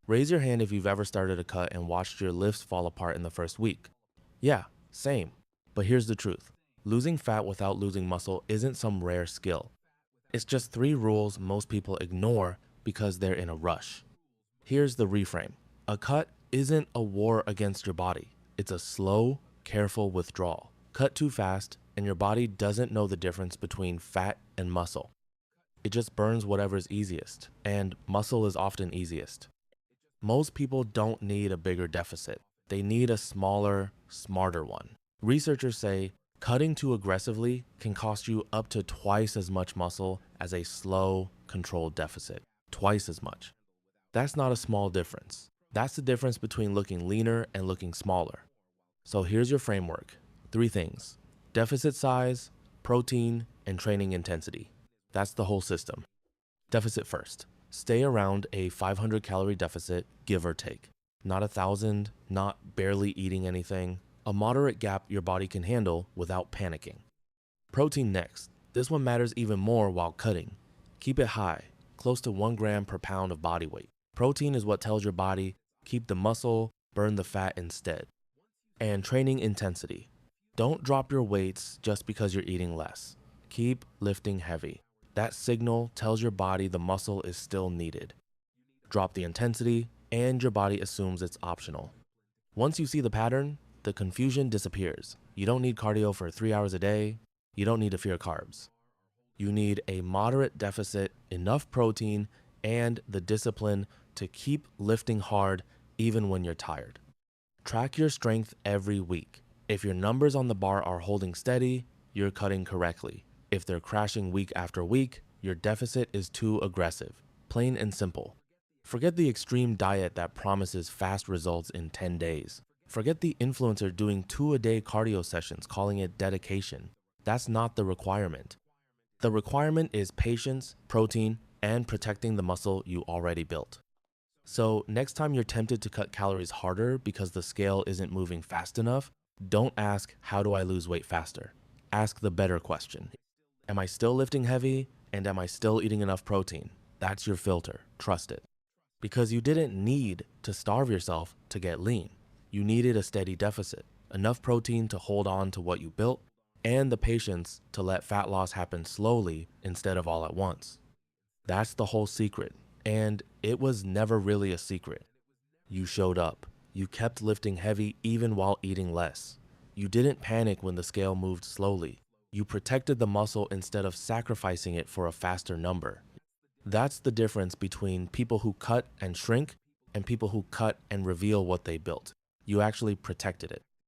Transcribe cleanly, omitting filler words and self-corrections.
Raise your hand if you've ever started a cut and watched your lifts fall apart in the first week. Yeah, same. But here's the truth. Losing fat without losing muscle isn't some rare skill. It's just 3 rules most people ignore because they're in a rush. Here's the reframe. A cut isn't a war against your body. It's a slow, careful withdrawal. Cut too fast, and your body doesn't know the difference between fat and muscle. It just burns whatever's easiest, and muscle is often easiest. Most people don't need a bigger deficit. They need a smaller, smarter one. Researchers say cutting too aggressively can cost you up to twice as much muscle as a slow, controlled deficit. Twice as much. That's not a small difference. That's the difference between looking leaner and looking smaller. So here's your framework. 3 things: deficit size, protein, and training intensity. That's the whole system. Deficit first. Stay around a 500 calorie deficit, give or take. Not 1,000, not barely eating anything. A moderate gap your body can handle without panicking. Protein next. This one matters even more while cutting. Keep it high, close to 1 gram per pound of body weight. Protein is what tells your body, keep the muscle, burn the fat instead. And training intensity. Don't drop your weights just because you're eating less. Keep lifting heavy. That signal tells your body the muscle is still needed. Drop the intensity, and your body assumes it's optional. Once you see the pattern, the confusion disappears. You don't need cardio for 3 hours a day. You don't need to fear carbs. You need a moderate deficit, enough protein, and the discipline to keep lifting hard even when you're tired. Track your strength every week. If your numbers on the bar are holding steady, you're cutting correctly. If they're crashing week after week, your deficit is too aggressive. Plain and simple. Forget the extreme diet that promises fast results in 10 days. Forget the influencer doing 2-a-day cardio sessions calling it dedication. That's not the requirement. The requirement is patience, protein, and protecting the muscle you already built. So next time you're tempted to cut calories harder because the scale isn't moving fast enough, don't ask, how do I lose weight faster? Ask the better question. Am I still lifting heavy, and am I still eating enough protein? That's your filter. Trust it. Because you didn't need to starve yourself to get lean. You needed a steady deficit, enough protein to hold on to what you built, and the patience to let fat loss happen slowly instead of all at once. That's the whole secret, and it was never really a secret. You showed up. You kept lifting heavy even while eating less. You didn't panic when the scale moved slowly. You protected the muscle instead of sacrificing it for a faster number. That's the difference between people who cut and shrink and people who cut and reveal what they built. You actually protected it.